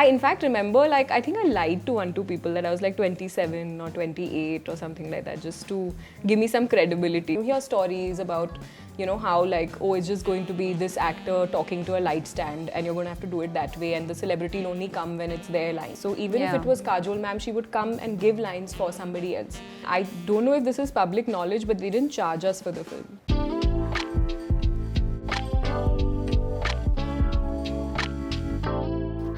I in fact remember, like, I think I lied to one, two people that I was like 27 or 28 or something like that, just to give me some credibility. You hear stories about, you know, how like, oh, it's just going to be this actor talking to a light stand and you're going to have to do it that way, and the celebrity will only come when it's their line. So even if it was Kajol ma'am, she would come and give lines for somebody else. I don't know if this is public knowledge, but they didn't charge us for the film.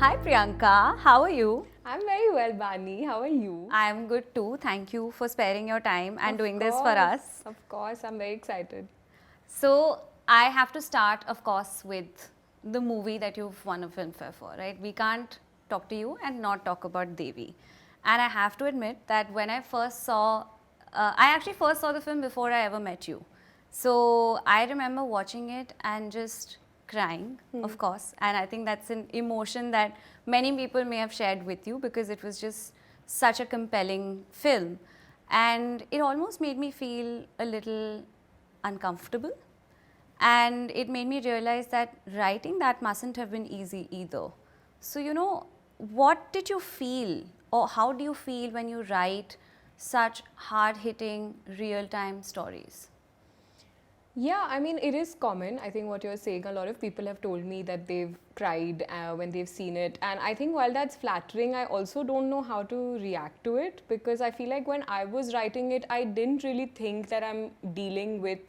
Hi Priyanka, how are you? I'm very well, Bani. How are you? I'm good too. Thank you for sparing your time and doing this for course, us. Of course, I'm very excited. So, I have to start, of course, with the movie that you've won a Filmfare for, right? We can't talk to you and not talk about Devi. And I have to admit that when I first saw, I actually first saw the film before I ever met you. So, I remember watching it and just crying, of course. And I think that's an emotion that many people may have shared with you because it was just such a compelling film. And it almost made me feel a little uncomfortable. And it made me realize that writing that mustn't have been easy either. So, you know, what did you feel, or how do you feel when you write such hard-hitting, real-time stories? Yeah, I mean, it is common. I think what you're saying, a lot of people have told me that they've cried when they've seen it. And I think while that's flattering, I also don't know how to react to it, because I feel like when I was writing it, I didn't really think that I'm dealing with,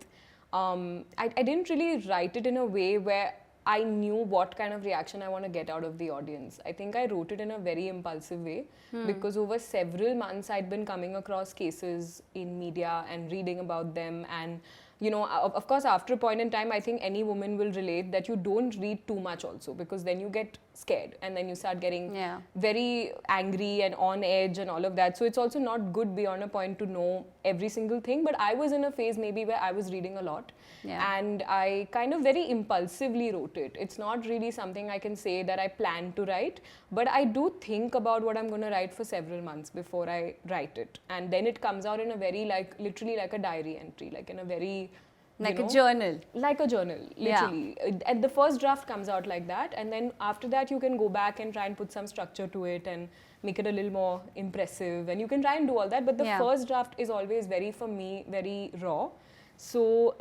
I didn't really write it in a way where I knew what kind of reaction I want to get out of the audience. I think I wrote it in a very impulsive way because over several months I'd been coming across cases in media and reading about them, and you know, of course, after a point in time, I think any woman will relate that you don't read too much also, because then you get scared and then you start getting very angry and on edge and all of that. So it's also not good beyond a point to know every single thing. But I was in a phase maybe where I was reading a lot and I kind of very impulsively wrote it. It's not really something I can say that I plan to write, but I do think about what I'm going to write for several months before I write it. And then it comes out in a very, like, literally like a diary entry, like in a very, like a journal. Like a journal, literally. And the first draft comes out like that, and then after that you can go back and try and put some structure to it and make it a little more impressive, and you can try and do all that, but the first draft is always very, for me, very raw. So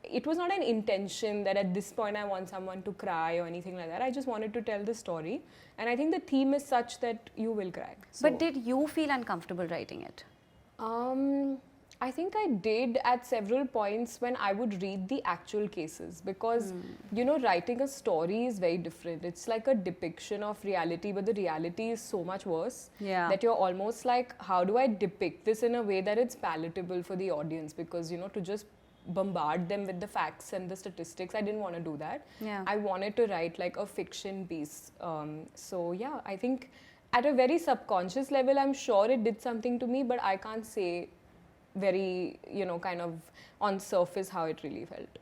it was not an intention that at this point I want someone to cry or anything like that. I just wanted to tell the story, and I think the theme is such that you will cry. So, but did you feel uncomfortable writing it? I think I did at several points when I would read the actual cases, because you know, writing a story is very different. It's like a depiction of reality, but the reality is so much worse that you're almost like, how do I depict this in a way that it's palatable for the audience? Because, you know, to just bombard them with the facts and the statistics, I didn't want to do that. I wanted to write like a fiction piece. So yeah, I think at a very subconscious level, I'm sure it did something to me, but I can't say very, you know, kind of on surface how it really felt.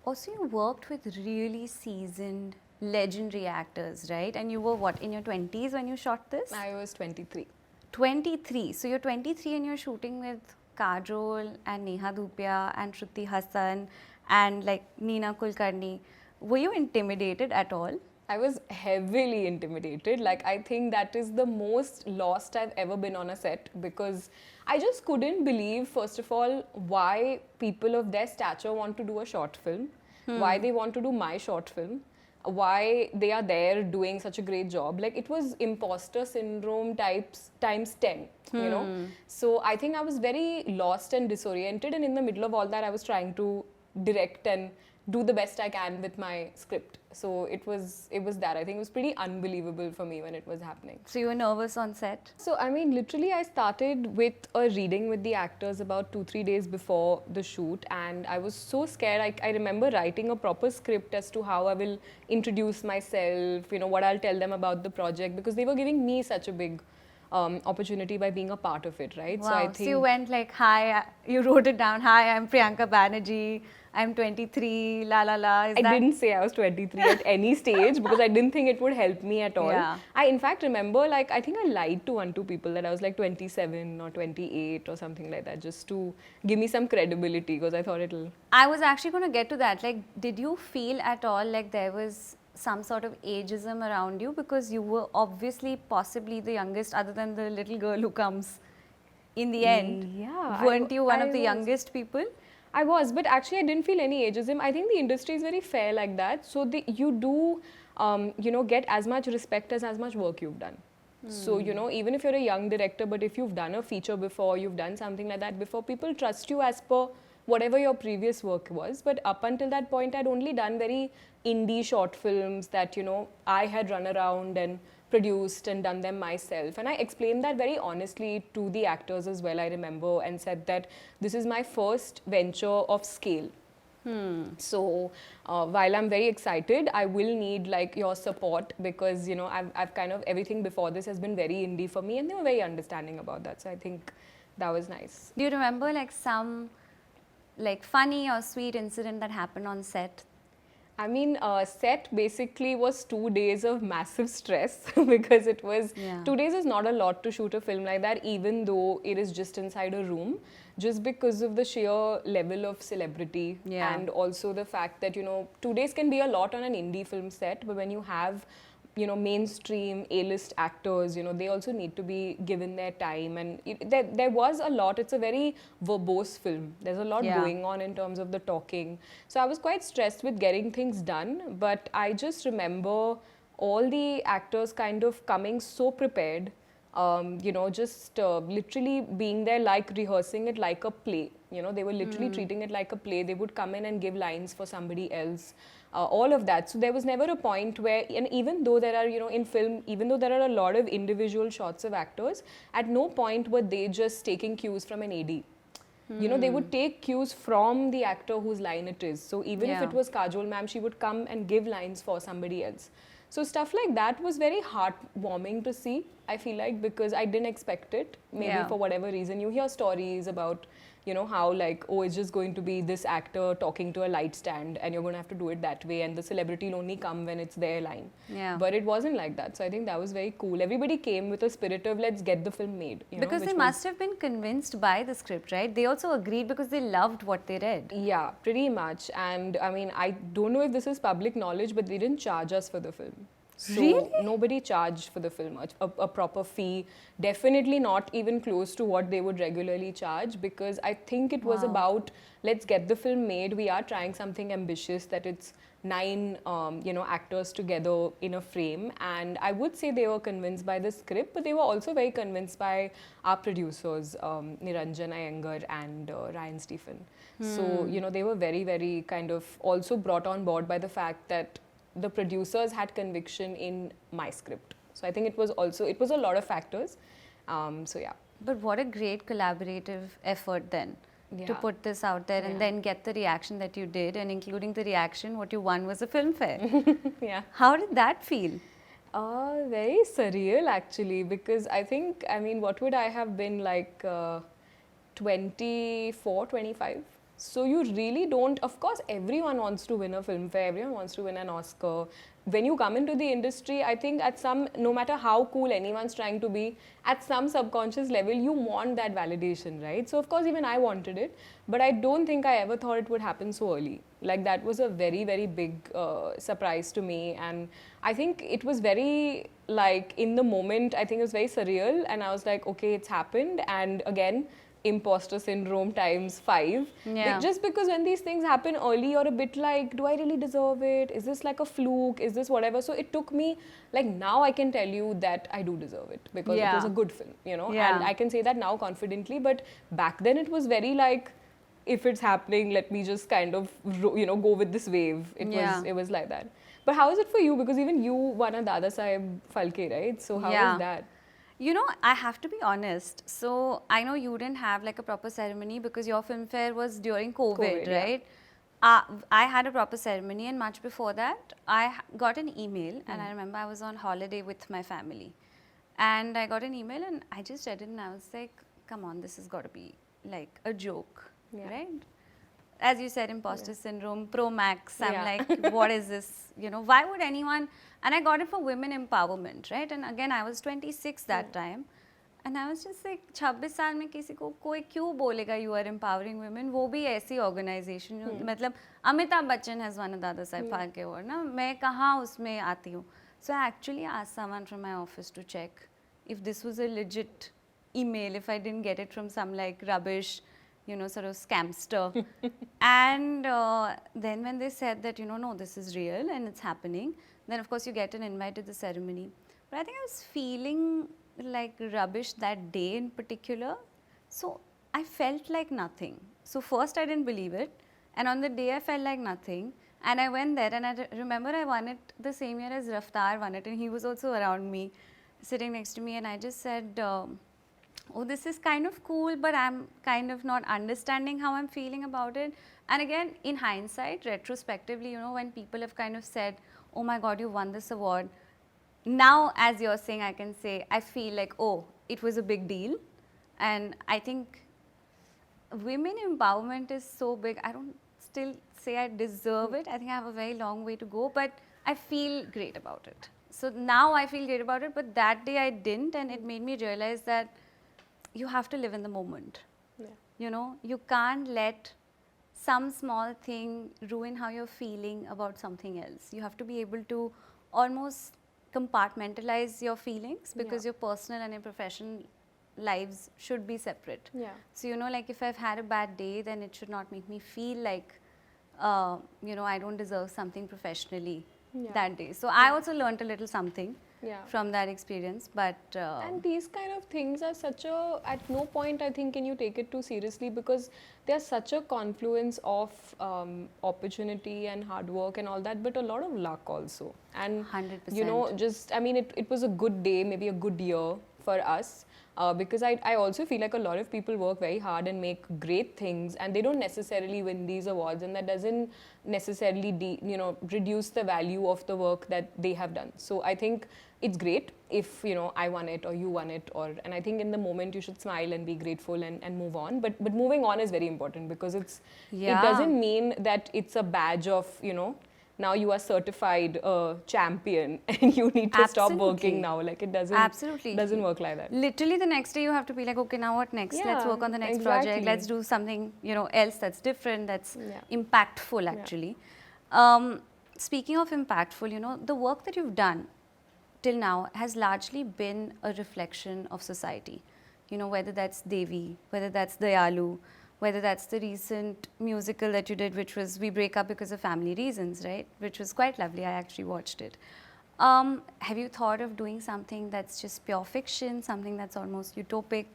Also, you worked with really seasoned, legendary actors, right? And you were what, in your 20s when you shot this? I was 23. 23. So you're 23 and you're shooting with Kajol and Neha Dhupia and Shruti Hassan and like Neena Kulkarni. Were you intimidated at all? I was heavily intimidated. Like, I think that is the most lost I've ever been on a set, because I just couldn't believe, first of all, why people of their stature want to do a short film, why they want to do my short film, why they are there doing such a great job. Like, it was imposter syndrome times 10, you know. So I think I was very lost and disoriented, and in the middle of all that, I was trying to direct and do the best I can with my script. So it was that. I think it was pretty unbelievable for me when it was happening. So you were nervous on set? So I mean, literally I started with a reading with the actors about 2-3 days before the shoot, and I was so scared. I remember writing a proper script as to how I will introduce myself, you know, what I'll tell them about the project, because they were giving me such a big opportunity by being a part of it, right? Wow. So I think you went like, hi, you wrote it down, hi, I'm Priyanka Banerjee, I'm 23, la la la. I didn't say I was 23 at any stage, because I didn't think it would help me at all. I in fact remember, like, I think I lied to 1-2 people that I was like 27 or 28 or something like that, just to give me some credibility, because I thought it'll... I was actually going to get to that. Like, did you feel at all like there was some sort of ageism around you because you were obviously possibly the youngest other than the little girl who comes in the end? Yeah, Weren't you one I of the was. youngest people? I was, but actually I didn't feel any ageism. I think the industry is very fair like that. So you do, get as much respect as much work you've done. So, even if you're a young director, but if you've done a feature before, you've done something like that before, people trust you as per whatever your previous work was. But up until that point, I'd only done very indie short films that, I had run around and produced and done them myself. And I explained that very honestly to the actors as well, I remember, and said that this is my first venture of scale. So while I'm very excited, I will need like your support because I've kind of everything before this has been very indie for me, and they were very understanding about that. So I think that was nice. Do you remember like some like funny or sweet incident that happened on set? I mean, set basically was 2 days of massive stress because it was 2 days is not a lot to shoot a film like that, even though it is just inside a room, just because of the sheer level of celebrity and also the fact that 2 days can be a lot on an indie film set, but when you have mainstream A-list actors, they also need to be given their time. And there was a lot. It's a very verbose film. There's a lot going on in terms of the talking. So I was quite stressed with getting things done. But I just remember all the actors kind of coming so prepared, just literally being there, like rehearsing it like a play. They were literally treating it like a play. They would come in and give lines for somebody else. All of that. So there was never a point where, and even though there are, in film, even though there are a lot of individual shots of actors, at no point were they just taking cues from an AD. They would take cues from the actor whose line it is. So even if it was Kajol ma'am, she would come and give lines for somebody else. So stuff like that was very heartwarming to see, I feel like, because I didn't expect it. Maybe for whatever reason. You hear stories about how like, oh, it's just going to be this actor talking to a light stand and you're going to have to do it that way and the celebrity will only come when it's their line. But it wasn't like that. So I think that was very cool. Everybody came with a spirit of let's get the film made. Because they must have been convinced by the script, right? They also agreed because they loved what they read. Yeah, pretty much. And I mean, I don't know if this is public knowledge, but they didn't charge us for the film. So really? Nobody charged for the film a proper fee. Definitely not even close to what they would regularly charge, because I think it was about let's get the film made. We are trying something ambitious, that it's 9 actors together in a frame, and I would say they were convinced by the script, but they were also very convinced by our producers, Niranjan Iyengar and Ryan Stephen. So they were very, very kind of also brought on board by the fact that the producers had conviction in my script. So I think it was a lot of factors. So yeah. But what a great collaborative effort then to put this out there and then get the reaction that you did, and including the reaction, what you won was a Filmfare. How did that feel? Very surreal actually, because I mean, what would I have been like 24, 25? So you really don't, of course, everyone wants to win a Filmfare, everyone wants to win an Oscar. When you come into the industry, I think no matter how cool anyone's trying to be, at some subconscious level, you want that validation, right? So of course, even I wanted it, but I don't think I ever thought it would happen so early. Like that was a very, very big surprise to me. And I think it was very, like, in the moment, I think it was very surreal. And I was like, okay, it's happened. And again, imposter syndrome times 5. Just because when these things happen early, you're a bit like, do I really deserve it? Is this like a fluke? Is this whatever? So it took me, like, now I can tell you that I do deserve it because it was a good film, and I can say that now confidently. But back then it was very like, if it's happening, let me just kind of, go with this wave. It was like that. But how is it for you? Because even you won a Dada Saheb Phalke, right? So how was that? I have to be honest. So I know you didn't have like a proper ceremony because your Filmfare was during COVID, right? I had a proper ceremony, and much before that, I got an email, and I remember I was on holiday with my family, and I got an email, and I just read it, and I was like, "Come on, this has got to be like a joke, right?" As you said, imposter syndrome, Pro Max. I'm like, what is this? Why would anyone? And I got it for women empowerment, right? And again, I was 26 that time. And I was just like, 26 साल में किसी को कोई क्यों बोलेगा you are empowering women? वो भी ऐसी organization मतलब Amitabh Bachchan has won a Dada Saheb Phalke award ना, मैं कहाँ उसमें आती हूँ? So I actually asked someone from my office to check if this was a legit email, if I didn't get it from some like rubbish, you know, sort of scamster. And then when they said that, you know, no, this is real and it's happening, then of course you get an invite to the ceremony. But I think I was feeling like rubbish that day in particular. So I felt like nothing. So first I didn't believe it. And on the day I felt like nothing. And I went there and I remember I won it the same year as Raftar won it. And he was also around me, sitting next to me. And I just said, oh, this is kind of cool, but I'm kind of not understanding how I'm feeling about it. And again, in hindsight, retrospectively, you know, when people have kind of said, oh my God, you won this award. Now, as you're saying, I can say, I feel like, oh, it was a big deal. And I think women empowerment is so big. I don't still say I deserve it. I think I have a very long way to go, but I feel great about it. So now I feel great about it, but that day I didn't, and it made me realize that you have to live in the moment. Yeah. You know, you can't let some small thing ruin how you're feeling about something else. You have to be able to almost compartmentalize your feelings, because your personal and your professional lives should be separate. Yeah. So, you know, like if I've had a bad day, then it should not make me feel like, you know, I don't deserve something professionally that day. So I also learned a little something from that experience, but and these kind of things are such a, at no point I think can you take it too seriously, because they are such a confluence of opportunity and hard work and all that, but a lot of luck also. And 100%. you know, just, I mean, it was a good day, maybe a good year for us. Because I also feel like a lot of people work very hard and make great things, and they don't necessarily win these awards, and that doesn't necessarily you know, reduce the value of the work that they have done. So I think it's great if, you know, I won it or you won it, or, and I think in the moment you should smile and be grateful and move on. But moving on is very important, because it doesn't mean that it's a badge of, you know, now you are certified champion and you need to stop working now. Like it doesn't work like that. Literally the next day you have to be like, okay, now what next? Let's work on the next project. Let's do something, you know, else that's different, that's impactful actually. Speaking of impactful, you know, the work that you've done till now has largely been a reflection of society. You know, whether that's Devi, whether that's Dayalu, whether that's the recent musical that you did, which was We Break Up Because of Family Reasons, right? Which was quite lovely. I actually watched it. Have you thought of doing something that's just pure fiction, something that's almost utopic?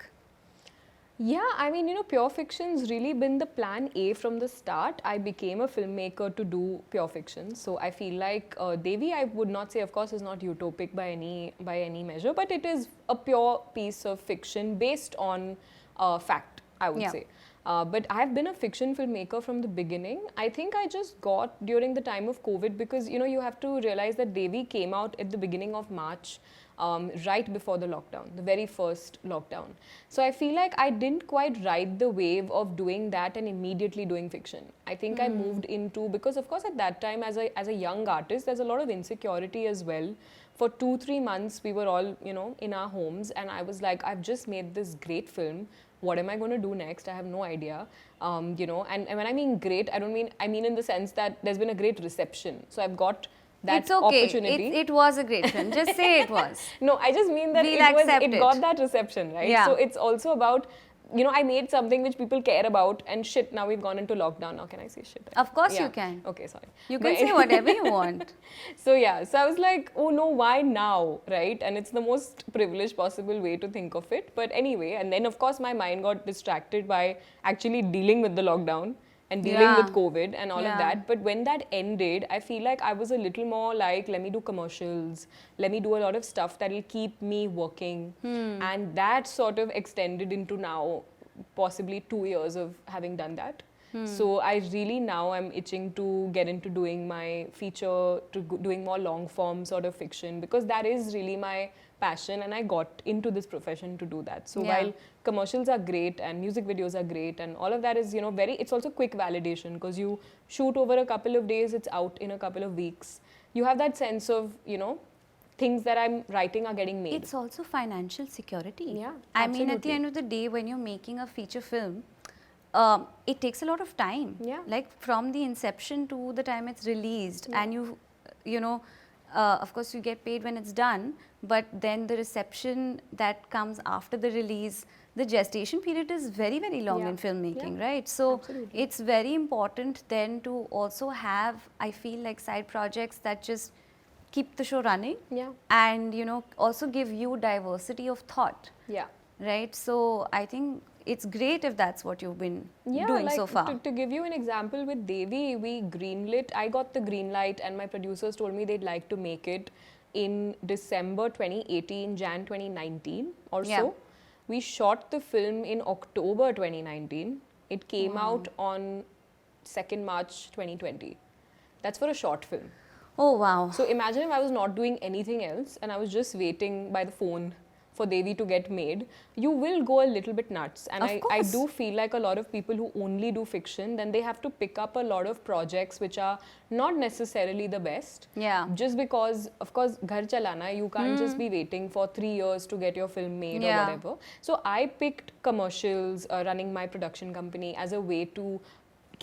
Yeah, I mean, you know, pure fiction's really been the plan A from the start. I became a filmmaker to do pure fiction. So I feel like Devi, I would not say, of course, is not utopic by any measure, but it is a pure piece of fiction based on fact, I would say. But I've been a fiction filmmaker from the beginning. I think I just got during the time of COVID, because, you know, you have to realize that Devi came out at the beginning of March, right before the lockdown, the very first lockdown. So I feel like I didn't quite ride the wave of doing that and immediately doing fiction. I think I moved into, because of course at that time as a young artist, there's a lot of insecurity as well. For 2-3 months, we were all, you know, in our homes, and I was like, I've just made this great film. What am I going to do next? I have no idea. You know, and when I mean great, I mean in the sense that there's been a great reception. So I've got that opportunity. It was a great film. Just say it was. No, I just mean that it got that reception, right? Yeah. So it's also about, you know, I made something which people care about, and shit, now we've gone into lockdown. Now can I say shit? Of course you can. Okay, sorry. You can say whatever you want. So yeah, so I was like, oh no, why now, right? And it's the most privileged possible way to think of it. But anyway, and then of course my mind got distracted by actually dealing with the lockdown and dealing with COVID and all of that. But when that ended, I feel like I was a little more like, let me do commercials, let me do a lot of stuff that will keep me working. And that sort of extended into now possibly 2 years of having done that. So I really now am itching to get into doing my feature, to doing more long form sort of fiction, because that is really my passion, and I got into this profession to do that. So while commercials are great and music videos are great and all of that is, you know, it's also quick validation, because you shoot over a couple of days, it's out in a couple of weeks. You have that sense of, you know, things that I'm writing are getting made. It's also financial security. Yeah, I mean, at the absolutely. end of the day, when you're making a feature film, it takes a lot of time. Yeah. Like from the inception to the time it's released, and you know, of course you get paid when it's done, but then the reception that comes after the release, the gestation period is very, very long Yeah. in filmmaking, Yeah. right? So Absolutely. it's very important then to also have, I feel like, side projects that just keep the show running. Yeah. And you know, also give you diversity of thought, Yeah. right? So I think it's great if that's what you've been Yeah, doing like so far. to give you an example with Devi, we greenlit. I got the green light, and my producers told me they'd like to make it in December 2018, Jan 2019 or Yeah. so. We shot the film in October 2019. It came out on 2nd March 2020. That's for a short film. Oh wow. So imagine if I was not doing anything else and I was just waiting by the phone for Devi to get made, you will go a little bit nuts. And Of I course. do feel like a lot of people who only do fiction, then they have to pick up a lot of projects which are not necessarily the best. Yeah. Just because, of course, ghar chalana, you can't just be waiting for 3 years to get your film made Yeah. or whatever. So I picked commercials, running my production company as a way to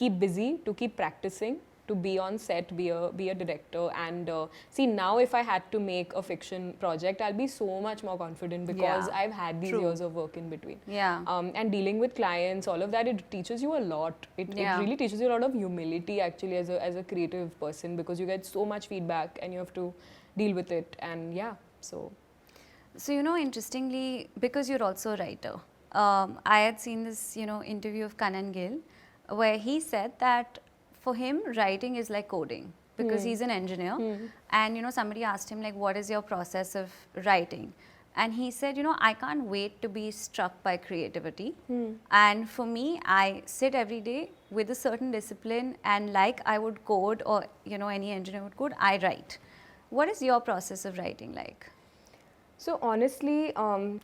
keep busy, to keep practicing, to be on set, be a director, and see, now if I had to make a fiction project, I'll be so much more confident because Yeah. I've had these True. years of work in between. Yeah. And dealing with clients, all of that, it teaches you a lot. It Yeah. really teaches you a lot of humility actually as a creative person, because you get so much feedback and you have to deal with it. And yeah, so So, you know, interestingly, because you're also a writer, I had seen this, you know, interview of Kanan Gill, where he said that for him, writing is like coding, because he's an engineer. And, you know, somebody asked him, like, what is your process of writing? And he said, you know, I can't wait to be struck by creativity. And for me, I sit every day with a certain discipline, and like I would code, or, you know, any engineer would code, I write. What is your process of writing like? So honestly,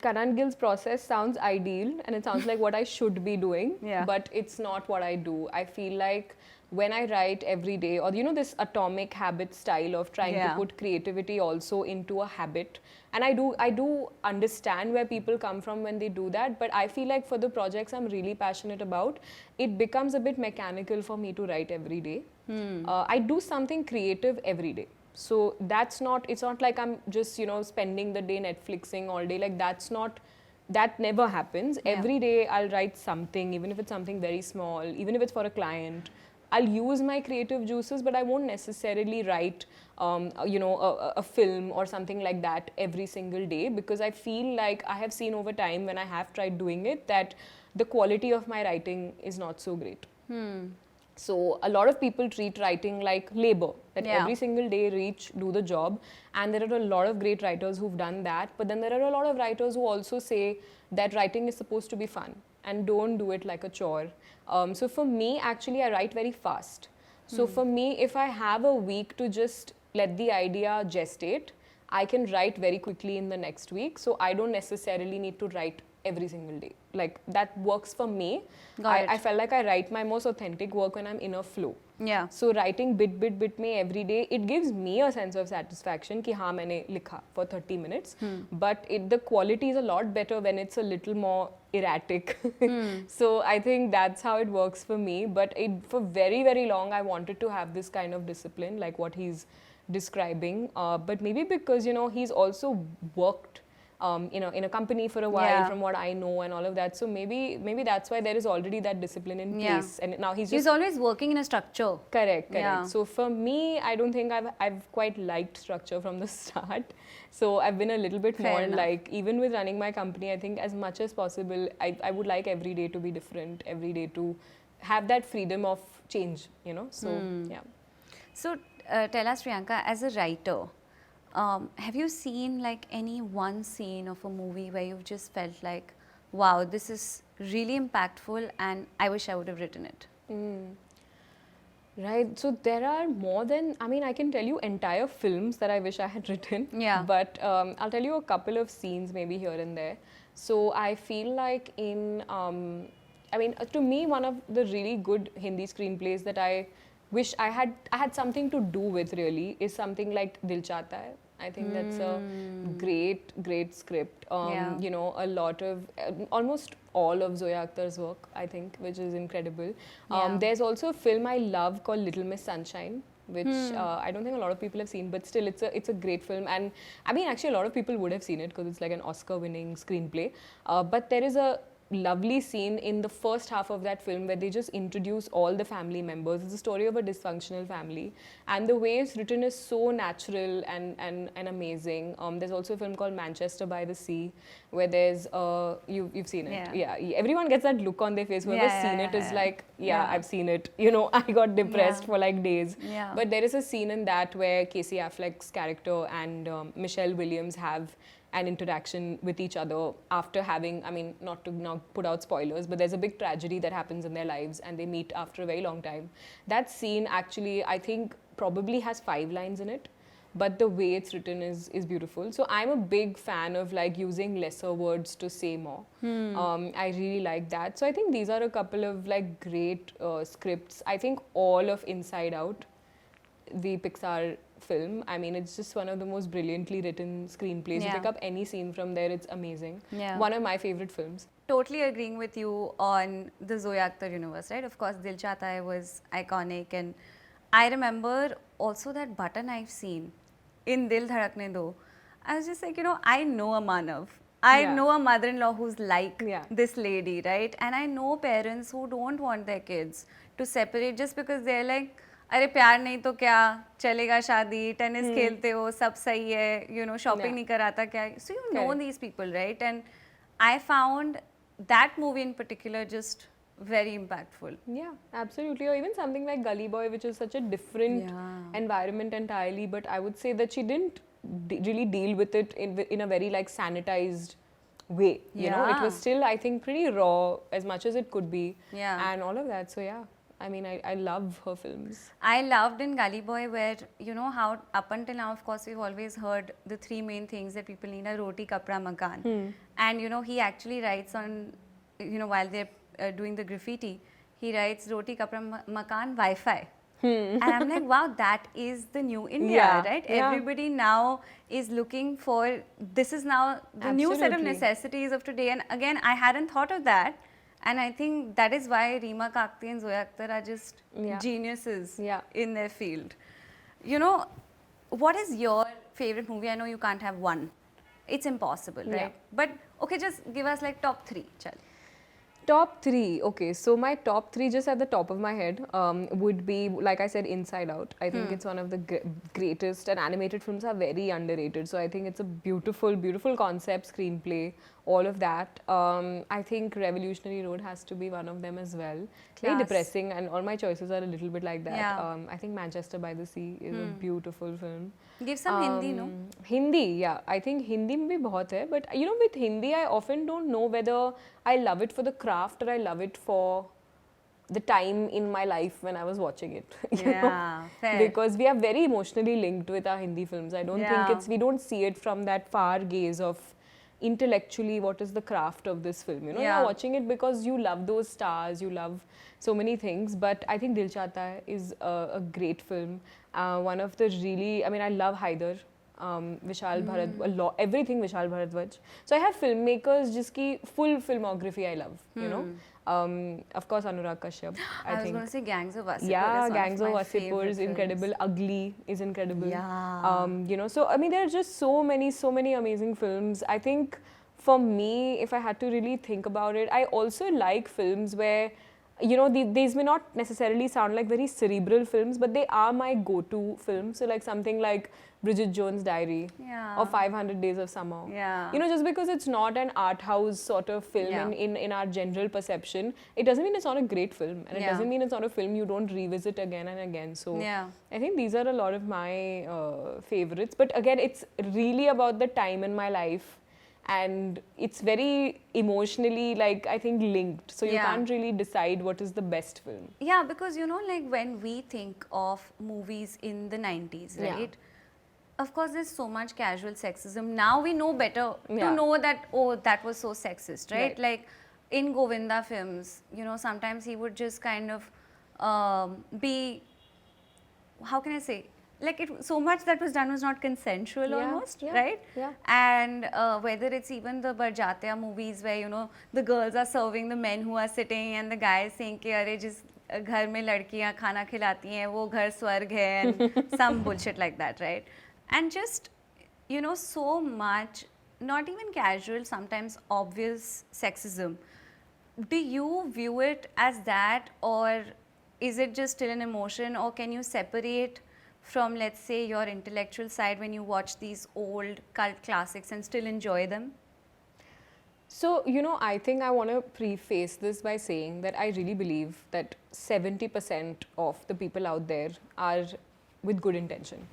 Karan Gill's process sounds ideal and it sounds like what I should be doing, Yeah. but it's not what I do. I feel like when I write every day, or you know, this atomic habit style of trying Yeah. to put creativity also into a habit, and I do understand where people come from when they do that, but I feel like for the projects I'm really passionate about, it becomes a bit mechanical for me to write every day. I do something creative every day. So that's not, it's not like I'm just, you know, spending the day Netflixing all day. Like that never happens. Yeah. Every day I'll write something, even if it's something very small, even if it's for a client. I'll use my creative juices, but I won't necessarily write, you know, a film or something like that every single day, because I feel like I have seen over time when I have tried doing it that the quality of my writing is not so great. So a lot of people treat writing like labor, that Yeah. every single day reach, do the job. And there are a lot of great writers who've done that. But then there are a lot of writers who also say that writing is supposed to be fun and don't do it like a chore. So for me, actually, I write very fast. So for me, if I have a week to just let the idea gestate, I can write very quickly in the next week. So I don't necessarily need to write every single day. Like that works for me. Got it. I felt like I write my most authentic work when I'm in a flow. Yeah. So writing bit में every day, it gives me a sense of satisfaction कि हाँ मैंने लिखा for 30 minutes. But the quality is a lot better when it's a little more erratic. So I think that's how it works for me. But for very, very long, I wanted to have this kind of discipline, like what he's describing. But maybe because, you know, he's also worked you know, in a company for a while, Yeah. from what I know and all of that. So maybe that's why there is already that discipline in Yeah. place. And now he's He's just always working in a structure. correct. Yeah. So for me, I don't think I've quite liked structure from the start. So I've been a little bit Fair more enough. like, even with running my company, I think as much as possible, I would like every day to be different, every day to have that freedom of change, you know. So yeah. So tell us, Priyanka, as a writer, have you seen like any one scene of a movie where you've just felt like, wow, this is really impactful and I wish I would have written it? Right. So there are more than, I mean, I can tell you entire films that I wish I had written. Yeah. But I'll tell you a couple of scenes maybe here and there. So I feel like I mean, to me, one of the really good Hindi screenplays that I wish I had something to do with really is something like Dil Chahta Hai. I think that's a great script. Yeah. You know, a lot of almost all of Zoya Akhtar's work, I think, which is incredible. Yeah. There's also a film I love called Little Miss Sunshine, which I don't think a lot of people have seen, but still it's a great film. And I mean, actually a lot of people would have seen it because it's like an Oscar-winning screenplay. But there is a lovely scene in the first half of that film where they just introduce all the family members. It's a story of a dysfunctional family, and the way it's written is so natural and amazing. There's also a film called Manchester by the Sea, where there's you've seen it. Yeah, everyone gets that look on their face. Whoever's seen it is like, I've seen it. You know, I got depressed for like days. But there is a scene in that where Casey Affleck's character and Michelle Williams have an interaction with each other after having, I mean, not to now put out spoilers, but there's a big tragedy that happens in their lives and they meet after a very long time. That scene actually, I think, probably has 5 lines in it, but the way it's written is beautiful. So I'm a big fan of like using lesser words to say more. I really like that. So I think these are a couple of like great scripts. I think all of Inside Out, the Pixar film, I mean, it's just one of the most brilliantly written screenplays. You pick up any scene from there, it's amazing. One of my favorite films. Totally agreeing with you on the Zoya Akhtar universe, right? Of course, Dil Chahta Hai was iconic, and I remember also that butter knife scene in Dil Dhadakne Do. I was just like, you know, I know a Manav. I know a mother-in-law who's like this lady, right? And I know parents who don't want their kids to separate just because they're like, अरे प्यार नहीं तो क्या चलेगा शादी tennis खेलते हो सब सही है you know shopping नहीं कराता क्या so you know these people right and I found that movie in particular just very impactful. Yeah, absolutely. Or even something like Gully Boy, which is such a different environment entirely, but I would say that she didn't really deal with it in a very like sanitized way. You know, it was still, I think, pretty raw as much as it could be, and all of that. So yeah. I mean, I love her films. I loved in Gully Boy where, you know, how up until now, of course, we've always heard the 3 main things that people need are roti, kapra, makan. And, you know, he actually writes on, you know, while they're doing the graffiti, he writes roti, kapra, makan, Wi-Fi. And I'm like, wow, that is the new India, right? Everybody now is looking for, this is now the new set of necessities of today. And again, I hadn't thought of that. And I think that is why Reema Kakti and Zoya Akhtar are just geniuses in their field. You know, what is your favorite movie? I know you can't have one. It's impossible, right? But okay, just give us like top 3. Chal. Top 3. Okay, so my top 3 just at the top of my head would be, like I said, Inside Out. I think it's one of the greatest, and animated films are very underrated. So I think it's a beautiful, beautiful concept, screenplay, all of that. I think Revolutionary Road has to be one of them as well. Very depressing, and all my choices are a little bit like that. I think Manchester by the Sea is a beautiful film. Give some Hindi, no? Hindi, yeah. I think Hindi mein bhi bahut hai, but you know, with Hindi, I often don't know whether I love it for the craft or I love it for the time in my life when I was watching it. You know? Fair. Because we are very emotionally linked with our Hindi films. I don't think we don't see it from that far gaze of intellectually what is the craft of this film. You know, you're watching it because you love those stars, you love so many things. But I think Dil Chahta Hai is a great film. One of the really, I mean, I love Haider. Vishal Bharadwaj, everything Vishal Bharadwaj. So I have filmmakers jiski full filmography I love, you know. Of course, Anurag Kashyap. I was going to say Gangs of Wasseypur. Yeah, Gangs of Wasseypur is incredible. Ugly is incredible. Yeah. You know, so I mean, there are just so many amazing films. I think for me, if I had to really think about it, I also like films where, you know, these may not necessarily sound like very cerebral films, but they are my go-to films. So like something like Bridget Jones' Diary or 500 Days of Summer. You know, just because it's not an art house sort of film in our general perception, it doesn't mean it's not a great film. And it doesn't mean it's not a film you don't revisit again and again. So I think these are a lot of my favorites. But again, it's really about the time in my life. And it's very emotionally, like, I think linked. So you can't really decide what is the best film. Yeah, because, you know, like when we think of movies in the 90s, right? Of course, there's so much casual sexism. Now we know better to know that, oh, that was so sexist, right? Like in Govinda films, you know, sometimes he would just kind of be, how can I say, like so much that was done was not consensual almost, right? Yeah. And whether it's even the Barjatya movies where, you know, the girls are serving the men who are sitting and the guys saying कि अरे जिस घर में लड़कियां खाना खिलाती हैं वो घर स्वर्ग है and some bullshit like that, right? And just, you know, so much, not even casual, sometimes obvious sexism. Do you view it as that, or is it just still an emotion, or can you separate from, let's say, your intellectual side when you watch these old cult classics and still enjoy them? So, you know, I think I want to preface this by saying that I really believe that 70% of the people out there are with good intention.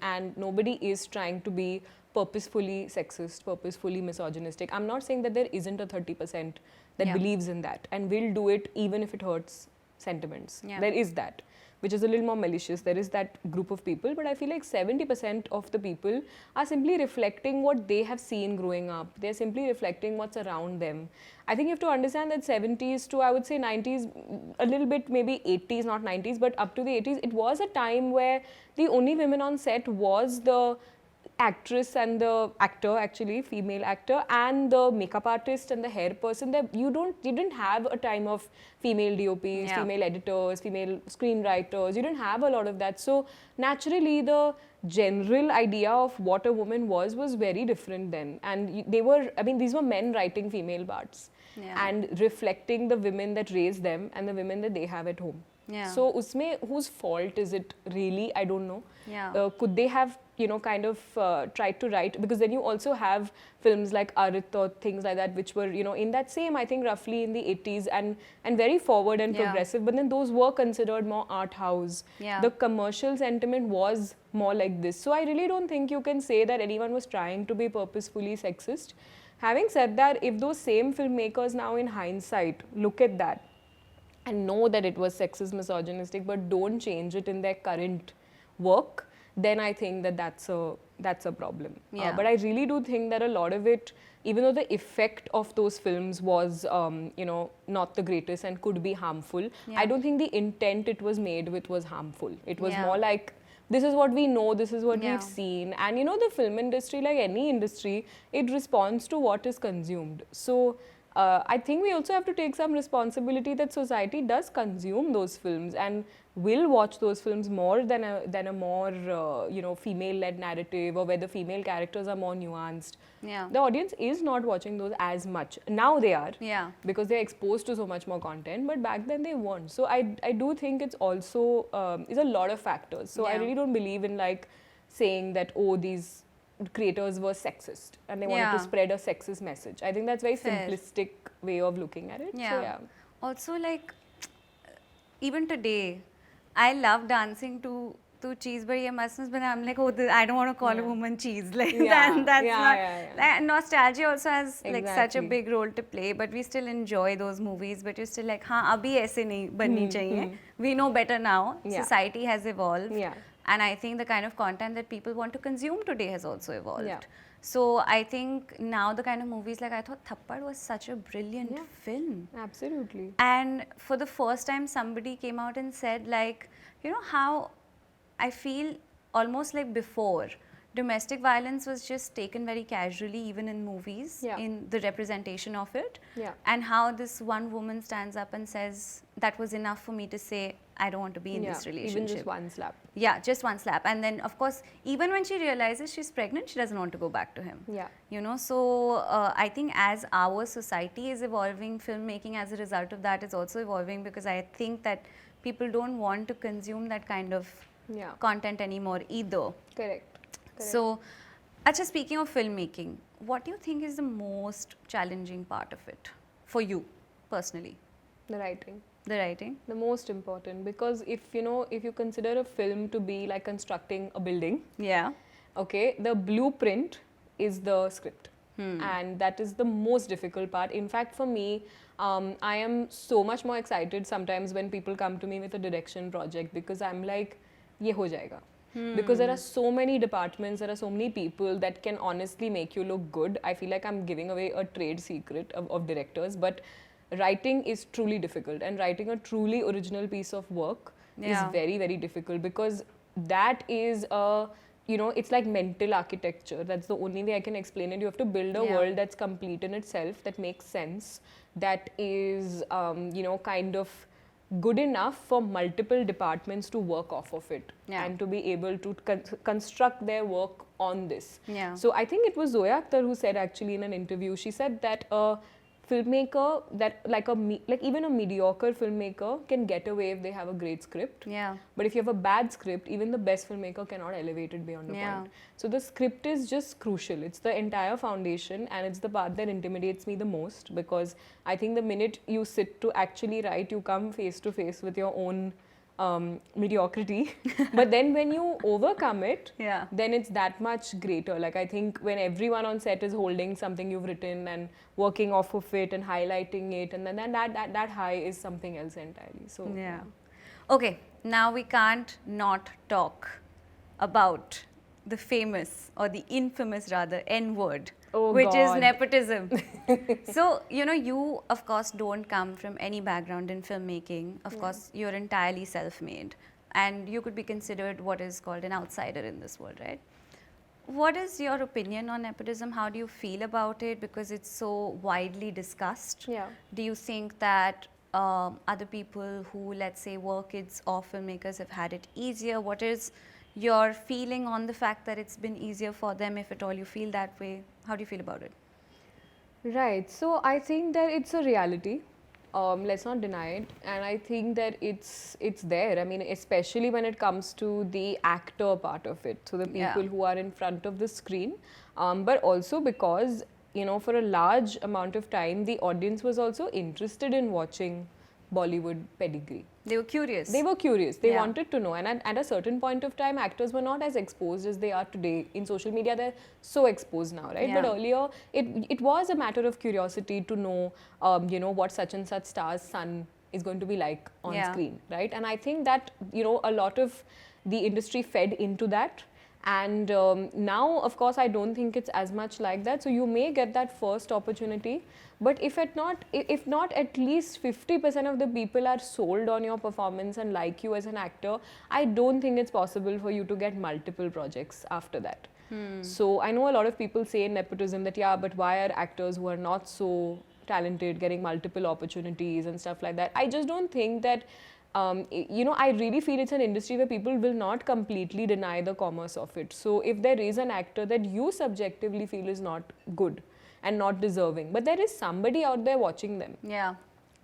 And nobody is trying to be purposefully sexist, purposefully misogynistic. I'm not saying that there isn't a 30% that believes in that and will do it even if it hurts sentiments. There is that, which is a little more malicious. There is that group of people, but I feel like 70% of the people are simply reflecting what they have seen growing up. They're simply reflecting what's around them. I think you have to understand that 70s to, I would say, 90s, a little bit maybe 80s, not 90s, but up to the 80s, it was a time where the only women on set was the actress and the actor, actually female actor, and the makeup artist and the hair person. You didn't have a time of female DOPs, female editors, female screenwriters. You didn't have a lot of that. So naturally the general idea of what a woman was very different then. And they were, I mean, these were men writing female parts and reflecting the women that raised them and the women that they have at home. So usme whose fault is it really? I don't know. Could they have, you know, kind of tried to write, because then you also have films like Arit or things like that, which were, you know, in that same, I think roughly in the 80s and very forward and progressive, but then those were considered more art house. The commercial sentiment was more like this. So I really don't think you can say that anyone was trying to be purposefully sexist. Having said that, if those same filmmakers now in hindsight look at that and know that it was sexist, misogynistic, but don't change it in their current work, then I think that that's a problem. But I really do think that a lot of it, even though the effect of those films was, you know, not the greatest and could be harmful, I don't think the intent it was made with was harmful. It was more like, this is what we know, this is what we've seen. And you know, the film industry, like any industry, it responds to what is consumed. So I think we also have to take some responsibility that society does consume those films and will watch those films more than a more you know, female-led narrative, or where the female characters are more nuanced. The audience is not watching those as much. Now they are, because they're exposed to so much more content, but back then they weren't. So I do think it's also, is a lot of factors. So I really don't believe in like saying that, oh, these creators were sexist and they wanted to spread a sexist message. I think that's very simplistic way of looking at it. So, also, like, even today, I love dancing to cheese, but I'm like, oh, I don't want to call a woman cheese. Like that's not. Like, nostalgia also has like such a big role to play, but we still enjoy those movies. But you're still like, हाँ, अभी ऐसे नहीं बननी चाहिए. We know better now. Society has evolved. And I think the kind of content that people want to consume today has also evolved. So I think now the kind of movies, like I thought Thappad was such a brilliant film. Absolutely. And for the first time somebody came out and said, like, you know how I feel almost like before, domestic violence was just taken very casually, even in movies, in the representation of it. And how this one woman stands up and says, that was enough for me to say, I don't want to be in this relationship. Even just one slap. Just one slap. And then, of course, even when she realizes she's pregnant, she doesn't want to go back to him. You know, so I think as our society is evolving, filmmaking as a result of that is also evolving, because I think that people don't want to consume that kind of content anymore either. Correct. So, Acha, speaking of filmmaking, what do you think is the most challenging part of it for you personally? The writing. The writing? The most important, because if you consider a film to be like constructing a building, okay, the blueprint is the script. And that is the most difficult part. In fact, for me, I am so much more excited sometimes when people come to me with a direction project, because I'm like, ye ho jayega. Because there are so many departments, there are so many people that can honestly make you look good. I feel like I'm giving away a trade secret of directors, but writing is truly difficult, and writing a truly original piece of work is very, very difficult, because that is a, it's like mental architecture. That's the only way I can explain it. You have to build a world that's complete in itself, that makes sense, that is, kind of good enough for multiple departments to work off of it and to be able to construct their work on this. So I think it was Zoya Akhtar who said, actually, in an interview, she said that filmmaker, that like even a mediocre filmmaker can get away if they have a great script. But if you have a bad script, even the best filmmaker cannot elevate it beyond a point. So the script is just crucial. It's the entire foundation, and it's the part that intimidates me the most, because I think the minute you sit to actually write, you come face to face with your own mediocrity. But then when you overcome it, then it's that much greater. Like, I think when everyone on set is holding something you've written and working off of it and highlighting it, and then that high is something else entirely. So Okay, now we can't not talk about the famous, or the infamous rather, N-word, which is nepotism. So, you of course don't come from any background in filmmaking. Of course, you're entirely self-made, and you could be considered what is called an outsider in this world, right? What is your opinion on nepotism? How do you feel about it? Because it's so widely discussed. Do you think that other people who, let's say, were kids of filmmakers have had it easier? What is your feeling on the fact that it's been easier for them, if at all you feel that way? How do you feel about it? Right. So I think that it's a reality. Let's not deny it. And I think that it's there. I mean, especially when it comes to the actor part of it. So the people who are in front of the screen. But also because, for a large amount of time, the audience was also interested in watching Bollywood pedigree. They were curious. They were curious. They wanted to know. And at a certain point of time, actors were not as exposed as they are today. In social media, they're so exposed now, right? But earlier, it was a matter of curiosity to know, what such and such star's son is going to be like on screen, right? And I think that, a lot of the industry fed into that. And now, of course, I don't think it's as much like that. So you may get that first opportunity, but if not, at least 50% of the people are sold on your performance and like you as an actor, I don't think it's possible for you to get multiple projects after that. So I know a lot of people say in nepotism that, but why are actors who are not so talented getting multiple opportunities and stuff like that? I just don't think that I really feel it's an industry where people will not completely deny the commerce of it. So if there is an actor that you subjectively feel is not good and not deserving, but there is somebody out there watching them.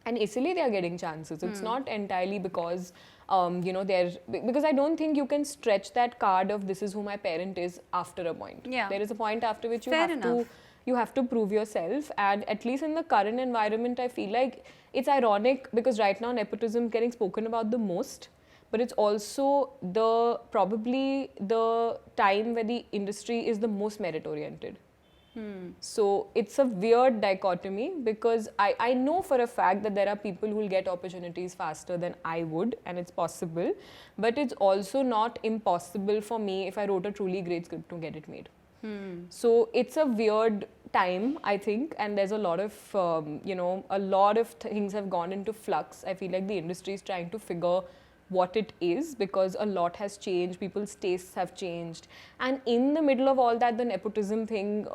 And easily they are getting chances. It's not entirely because, because I don't think you can stretch that card of this is who my parent is after a point. There is a point after which you have to prove yourself. And at least in the current environment, I feel like it's ironic because right now nepotism getting spoken about the most, but it's also probably the time where the industry is the most merit oriented. So it's a weird dichotomy because I know for a fact that there are people who will get opportunities faster than I would, and it's possible, but it's also not impossible for me if I wrote a truly great script to get it made. So it's a weird time, I think, and there's a lot of, a lot of things have gone into flux. I feel like the industry is trying to figure what it is because a lot has changed, people's tastes have changed. And in the middle of all that, the nepotism thing,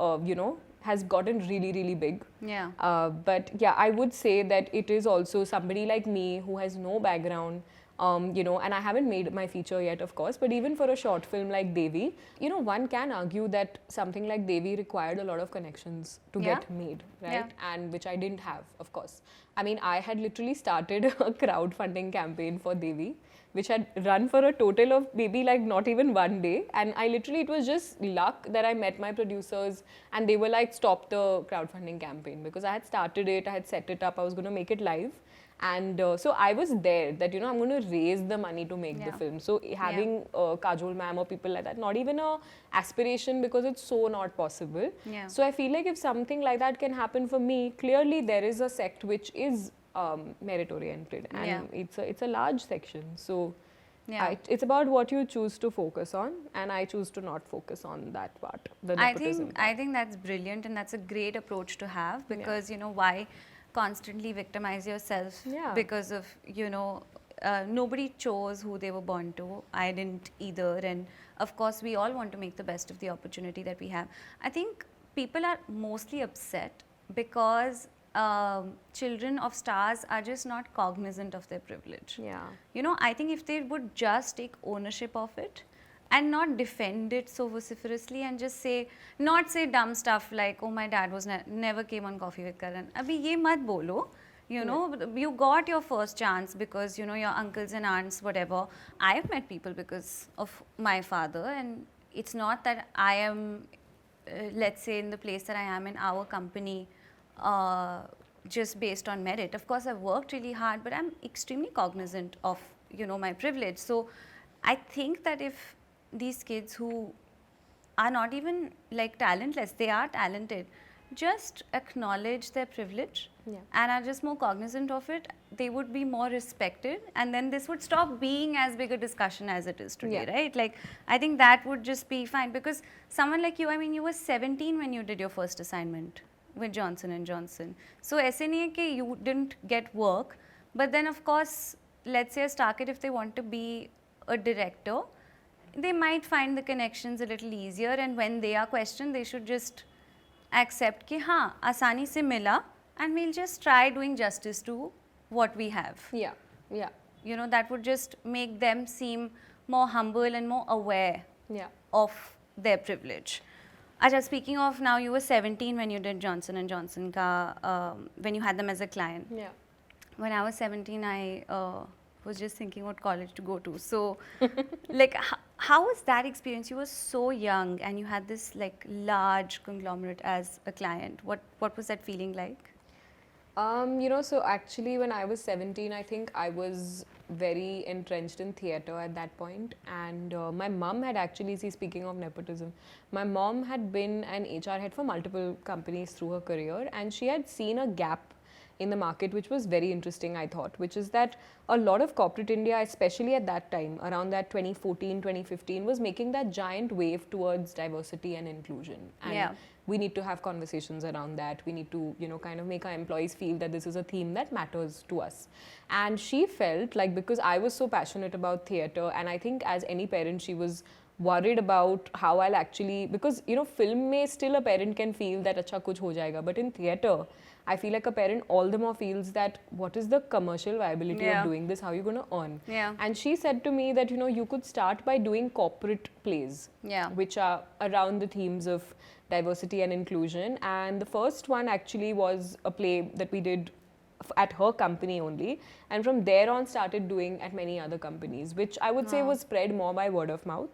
has gotten really, really big. But yeah, I would say that it is also somebody like me who has no background, and I haven't made my feature yet, of course, but even for a short film like Devi, one can argue that something like Devi required a lot of connections to get made, right? And which I didn't have, of course. I mean, I had literally started a crowdfunding campaign for Devi, which had run for a total of maybe like not even one day. And it was just luck that I met my producers and they were like, stop the crowdfunding campaign, because I had started it, I had set it up, I was going to make it live. And so I was there that, I'm going to raise the money to make the film. So having Kajol ma'am or people like that, not even a aspiration because it's so not possible. So I feel like if something like that can happen for me, clearly there is a sect which is merit oriented and it's a large section. So it's about what you choose to focus on, and I choose to not focus on that part, the nepotism part. I think that's brilliant, and that's a great approach to have because, why constantly victimize yourself because of, nobody chose who they were born to. I didn't either. And of course, we all want to make the best of the opportunity that we have. I think people are mostly upset because children of stars are just not cognizant of their privilege. Yeah. You know, I think if they would just take ownership of it and not defend it so vociferously and just say, not say dumb stuff like, oh, my dad was never came on Coffee with Karan. Abhi ye mat bolo. You know, you got your first chance because, you know, your uncles and aunts, whatever. I've met people because of my father, and it's not that I am, let's say, in the place that I am in our company just based on merit. Of course, I've worked really hard, but I'm extremely cognizant of, you know, my privilege. So I think that if these kids who are not even like talentless, they are talented, just acknowledge their privilege and are just more cognizant of it, they would be more respected, and then this would stop being as big a discussion as it is today, right? Like, I think that would just be fine, because someone like you, I mean, you were 17 when you did your first assignment with Johnson & Johnson. So ऐसे नहीं है कि you didn't get work, but then of course, let's say a star kid, if they want to be a director, they might find the connections a little easier, and when they are questioned, they should just accept कि हाँ आसानी से मिला, and we'll just try doing justice to what we have. Yeah. You know, that would just make them seem more humble and more aware of their privilege. Acha, speaking of, now you were 17 when you did Johnson & Johnson ka, when you had them as a client. Yeah. When I was 17, I was just thinking what college to go to. So, like, how was that experience? You were so young and you had this like large conglomerate as a client. What was that feeling like? You know, so actually when I was 17, I think I was very entrenched in theatre at that point, and my mum had actually, speaking of nepotism, my mom had been an HR head for multiple companies through her career, and she had seen a gap in the market, which was very interesting, I thought, which is that a lot of corporate India, especially at that time, around that 2014, 2015, was making that giant wave towards diversity and inclusion. And we need to have conversations around that. We need to, you know, kind of make our employees feel that this is a theme that matters to us. And she felt like, because I was so passionate about theatre, and I think as any parent, she was worried about how I'll actually, because, you know, film mein still a parent can feel that acha kuch ho jayega, but in theatre, I feel like a parent all the more feels that what is the commercial viability of doing this, how are you going to earn? And she said to me that, you know, you could start by doing corporate plays, which are around the themes of diversity and inclusion. And the first one actually was a play that we did at her company only, and from there on started doing at many other companies, which I would say was spread more by word of mouth.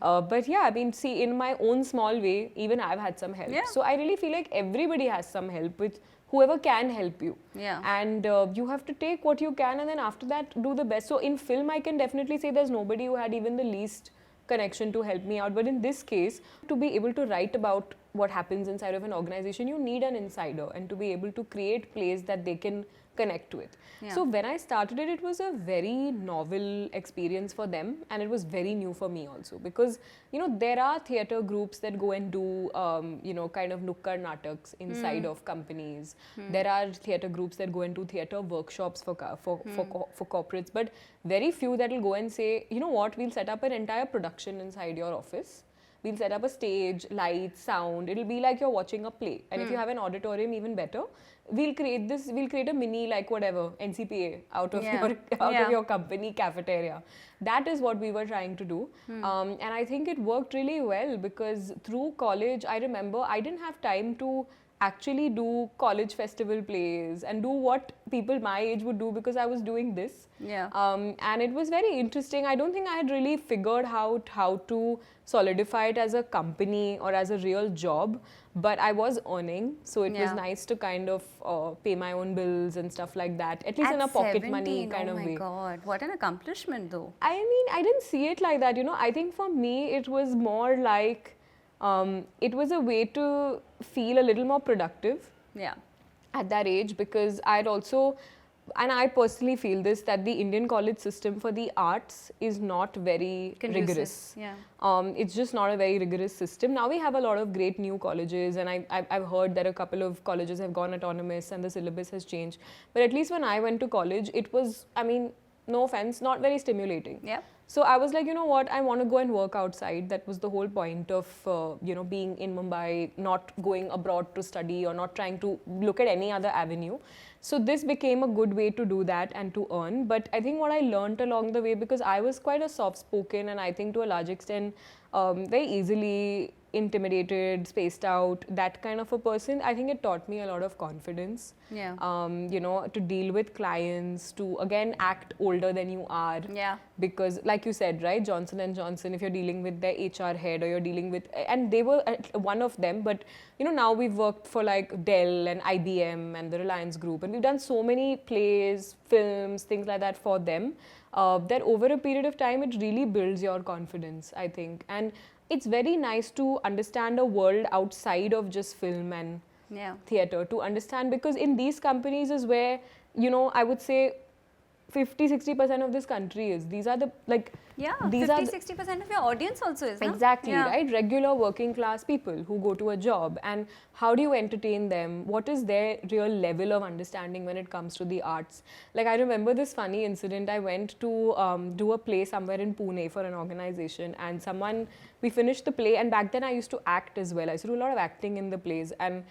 But yeah, I mean, see, in my own small way, even I've had some help. So I really feel like everybody has some help with whoever can help you. And you have to take what you can, and then after that do the best. So in film, I can definitely say there's nobody who had even the least connection to help me out. But in this case, to be able to write about what happens inside of an organization, you need an insider, and to be able to create plays that they can connect with. So when I started it, it was a very novel experience for them, and it was very new for me also, because, you know, there are theatre groups that go and do, you know, kind of nukkar nataks inside of companies. There are theatre groups that go and do theatre workshops for corporates, but very few that will go and say, you know what, we'll set up an entire production inside your office. We'll set up a stage, lights, sound. It'll be like you're watching a play. And if you have an auditorium, even better. We'll create a mini, like whatever, NCPA out of your company cafeteria. That is what we were trying to do. And I think it worked really well, because through college, I remember I didn't have time to actually do college festival plays and do what people my age would do, because I was doing this. And it was very interesting. I don't think I had really figured out how to solidify it as a company or as a real job, but I was earning, so it was nice to kind of pay my own bills and stuff like that, at least in a pocket money kind of way. Oh my God, what an accomplishment though. I mean, I didn't see it like that, you know. I think for me it was more like it was a way to feel a little more productive at that age, because I'd also, and I personally feel this, that the Indian college system for the arts is not very rigorous. It's just not a very rigorous system. Now we have a lot of great new colleges, and I've heard that a couple of colleges have gone autonomous and the syllabus has changed. But at least when I went to college, it was, I mean, no offense, not very stimulating. Yeah. So I was like, you know what, I want to go and work outside. That was the whole point of, being in Mumbai, not going abroad to study or not trying to look at any other avenue. So this became a good way to do that and to earn. But I think what I learned along the way, because I was quite a soft-spoken and I think to a large extent very easily intimidated, spaced out, that kind of a person, I think it taught me a lot of confidence. Yeah. To deal with clients, to again act older than you are. Yeah. Because like you said, right, Johnson and Johnson, if you're dealing with their HR head or you're dealing with, and they were one of them, but now we've worked for like Dell and IBM and the Reliance Group, and we've done so many plays, films, things like that for them, that over a period of time, it really builds your confidence, I think. And it's very nice to understand a world outside of just film and theatre, to understand, because in these companies is where, I would say 50-60% of this country is. These are the, like, Yeah, these 50-60% of your audience also is, no? Exactly, Yeah. right? Regular working class people who go to a job, and how do you entertain them? What is their real level of understanding when it comes to the arts? Like, I remember this funny incident. I went to do a play somewhere in Pune for an organization, and we finished the play, and back then I used to act as well. I used to do a lot of acting in the plays, and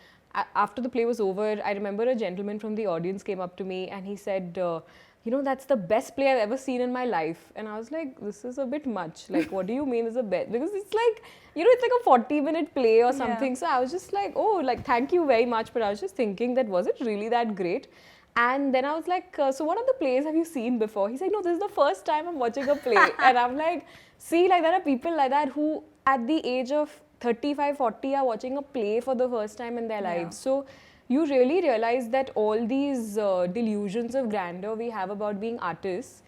after the play was over, I remember a gentleman from the audience came up to me and he said, that's the best play I've ever seen in my life. And I was like, this is a bit much. Like, what do you mean is the best? Because it's like, it's like a 40-minute play or something. Yeah. So I was just like, oh, like, thank you very much. But I was just thinking that, was it really that great? And then I was like, so what other plays have you seen before? He's like, no, this is the first time I'm watching a play. And I'm like, see, like, there are people like that who at the age of 35, 40 are watching a play for the first time in their lives. So you really realize that all these delusions of grandeur we have about being artists,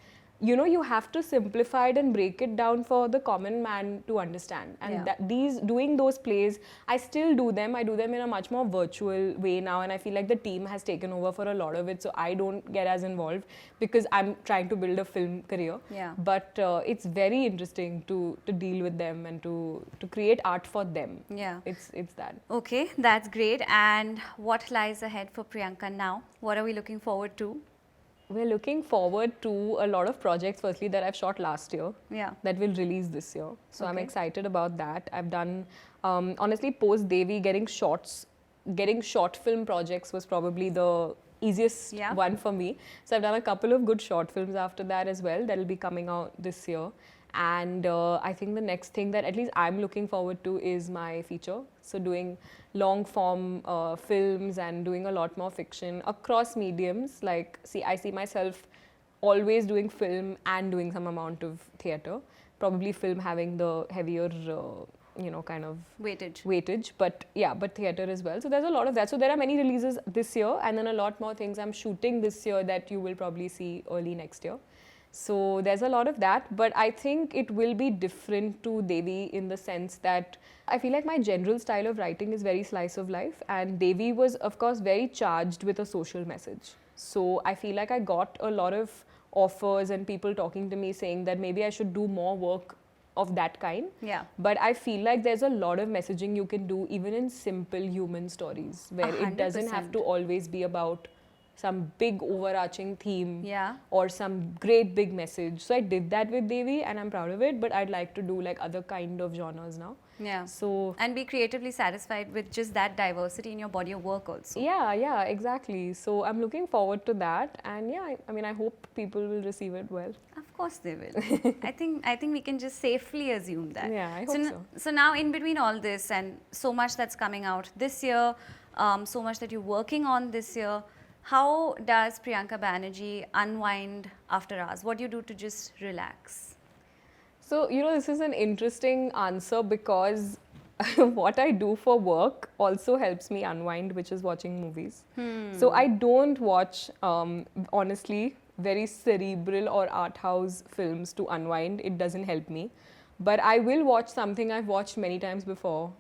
you have to simplify it and break it down for the common man to understand. And doing those plays, I still do them. I do them in a much more virtual way now, and I feel like the team has taken over for a lot of it, so I don't get as involved because I'm trying to build a film career. Yeah. But it's very interesting to deal with them and to create art for them. Yeah. It's that. Okay, that's great. And what lies ahead for Priyanka now? What are we looking forward to? We're looking forward to a lot of projects, firstly, that I've shot last year, that will release this year. So I'm excited about that. I've done, honestly, post Devi, getting short film projects was probably the easiest one for me. So I've done a couple of good short films after that as well that will be coming out this year. And I think the next thing that at least I'm looking forward to is my feature. So doing long form films and doing a lot more fiction across mediums. Like, I see myself always doing film and doing some amount of theatre. Probably film having the heavier, kind of weightage. But yeah, but theatre as well. So there's a lot of that. So there are many releases this year, and then a lot more things I'm shooting this year that you will probably see early next year. So there's a lot of that, but I think it will be different to Devi in the sense that I feel like my general style of writing is very slice of life, and Devi was, of course, very charged with a social message. So I feel like I got a lot of offers and people talking to me saying that maybe I should do more work of that kind. Yeah. But I feel like there's a lot of messaging you can do even in simple human stories where 100%. It doesn't have to always be about some big overarching theme or some great big message. So I did that with Devi and I'm proud of it, but I'd like to do like other kind of genres now. Yeah. So and be creatively satisfied with just that diversity in your body of work also. Yeah, exactly. So I'm looking forward to that, and I hope people will receive it well. Of course they will. I think we can just safely assume that. Yeah, I hope so. So now in between all this and so much that's coming out this year, so much that you're working on this year, how does Priyanka Banerjee unwind after hours? What do you do to just relax? So, this is an interesting answer because what I do for work also helps me unwind, which is watching movies. So I don't watch, honestly, very cerebral or art house films to unwind. It doesn't help me. But I will watch something I've watched many times before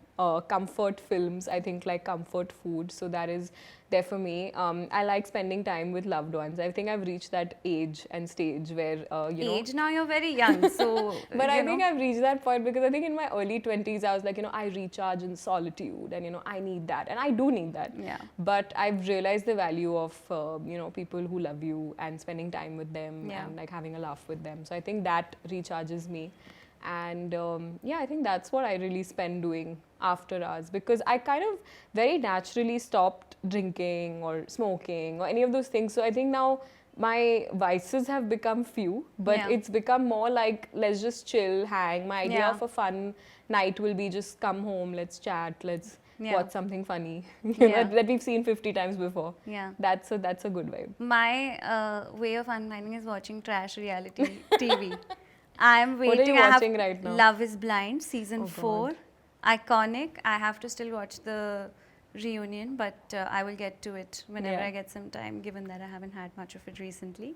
comfort films, I think, like comfort food. So that is there for me. I like spending time with loved ones. I think I've reached that age and stage where, Age now, you're very young, so but I think I've reached that point because I think in my early 20s, I was like, I recharge in solitude and, I need that. And I do need that. Yeah. But I've realized the value of, people who love you and spending time with them and like having a laugh with them. So I think that recharges me. And I think that's what I really spend doing after hours, because I kind of very naturally stopped drinking or smoking or any of those things. So I think now my vices have become few, but it's become more like, let's just chill, hang. My idea of a fun night will be just come home, let's chat, let's watch something funny that we've seen 50 times before. Yeah. That's a good vibe. My way of unwinding is watching trash reality TV. I'm waiting. What are you watching right now? Love is Blind, season 4. Iconic. I have to still watch the reunion, but I will get to it whenever I get some time, given that I haven't had much of it recently.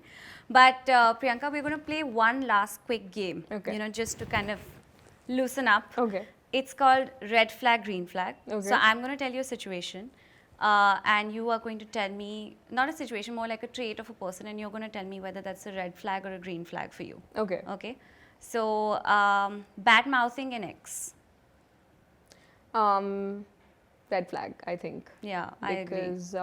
But Priyanka, we're going to play one last quick game, just to kind of loosen up. Okay. It's called red flag, green flag. Okay. So I'm going to tell you a situation, and you are going to tell me, not a situation, more like a trait of a person, and you're going to tell me whether that's a red flag or a green flag for you. Okay. Okay. So, bad mouthing an ex. Red flag, I think. Yeah, I agree. Because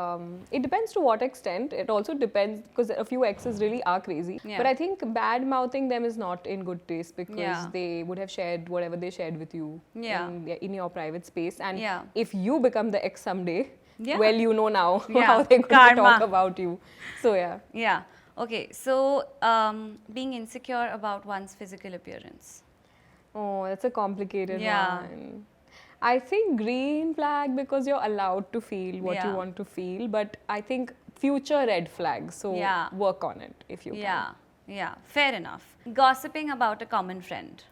it depends to what extent. It also depends, because a few exes really are crazy. Yeah. But I think bad mouthing them is not in good taste, because they would have shared whatever they shared with you in your private space. And if you become the ex someday, well, you know now how they're going to talk about you. So, yeah. Yeah. Okay. So, being insecure about one's physical appearance. Oh, that's a complicated one. I think green flag, because you're allowed to feel what you want to feel, but I think future red flag, so work on it if you can. Yeah, fair enough. Gossiping about a common friend.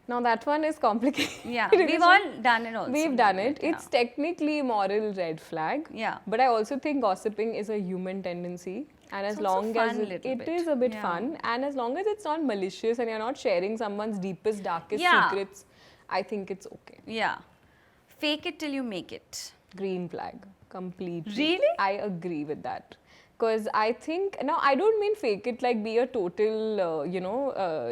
Now that one is complicated. Yeah, we've all done it also. We've done it. It's technically moral red flag. Yeah. But I also think gossiping is a human tendency. And as long as it is a bit fun, and as long as it's not malicious and you're not sharing someone's deepest, darkest secrets, I think it's okay. Yeah. Fake it till you make it. Green flag. Completely. Really? I agree with that. Because I think, now I don't mean fake it like be a total,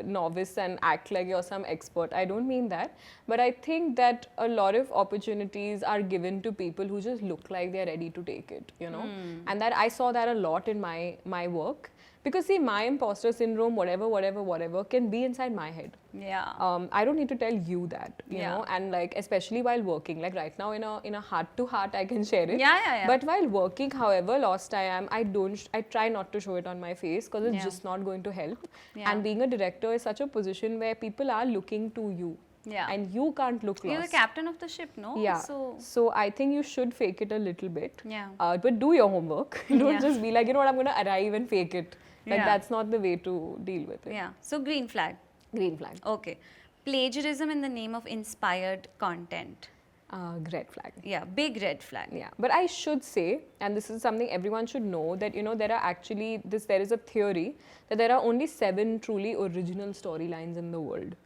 novice and act like you're some expert. I don't mean that. But I think that a lot of opportunities are given to people who just look like they're ready to take it, And that I saw that a lot in my work. Because see, my imposter syndrome, whatever, can be inside my head. Yeah. I don't need to tell you that, you know, and like, especially while working, like right now in a heart to heart, I can share it. Yeah. But while working, however lost I am, I try not to show it on my face, because it's just not going to help. And being a director is such a position where people are looking to you. Yeah. And you can't look lost. You're the captain of the ship, no? Yeah. So I think you should fake it a little bit. Yeah. But do your homework. Don't just be like, I'm going to arrive and fake it. Like, that's not the way to deal with it. Yeah. So green flag. Green flag. Okay. Plagiarism in the name of inspired content. Red flag. Yeah, big red flag. Yeah, but I should say, and this is something everyone should know, that there are actually there is a theory that there are only 7 truly original storylines in the world.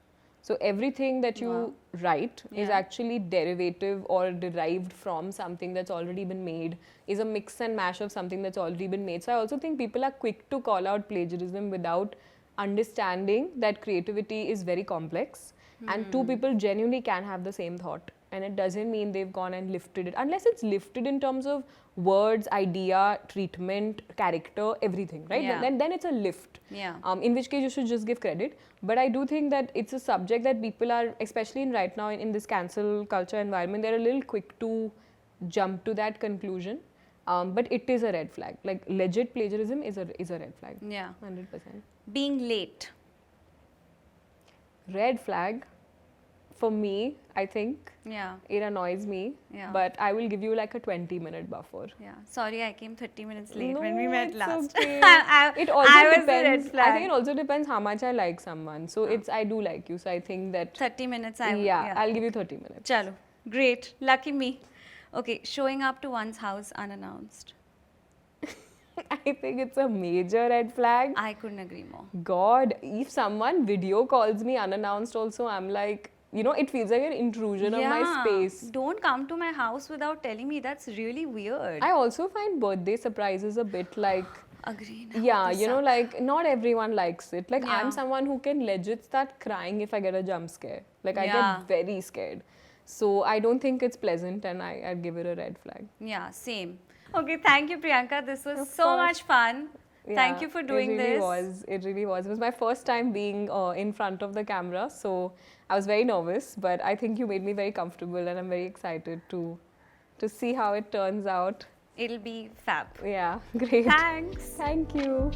So everything that you write is actually derivative or derived from something that's already been made, is a mix and mash of something that's already been made. So I also think people are quick to call out plagiarism without understanding that creativity is very complex, and two people genuinely can have the same thought, and it doesn't mean they've gone and lifted it, unless it's lifted in terms of words, idea, treatment, character, everything, right? Then it's a lift. Yeah. In which case you should just give credit. But I do think that it's a subject that people are, especially right now in this cancel culture environment, they're a little quick to jump to that conclusion. But it is a red flag. Like, legit plagiarism is a red flag. Yeah. 100%. Being late. Red flag. For me, I think it annoys me, but I will give you like a 20-minute buffer. Yeah, sorry, I came 30 minutes late when we met last. Okay. It also depends. I think it also depends how much I like someone. So I do like you. So I think that 30 minutes. I'll give you 30 minutes. Chalo, great, lucky me. Okay, showing up to one's house unannounced. I think it's a major red flag. I couldn't agree more. God, if someone video calls me unannounced also, I'm like, it feels like an intrusion of my space. Don't come to my house without telling me. That's really weird. I also find birthday surprises a bit like, Agreed. yeah, They suck. like not everyone likes it. Like Yeah. I'm someone who can legit start crying if I get a jump scare. Like I Yeah. get very scared. So I don't think it's pleasant, and I'd give it a red flag. Yeah, same. Okay, thank you, Priyanka. This was Of so course. much fun. Thank Yeah, you for doing it really this. Was. It really was. It was my first time being in front of the camera, so I was very nervous. But I think you made me very comfortable, and I'm very excited to see how it turns out. It'll be fab. Yeah, great. Thanks. Thank you.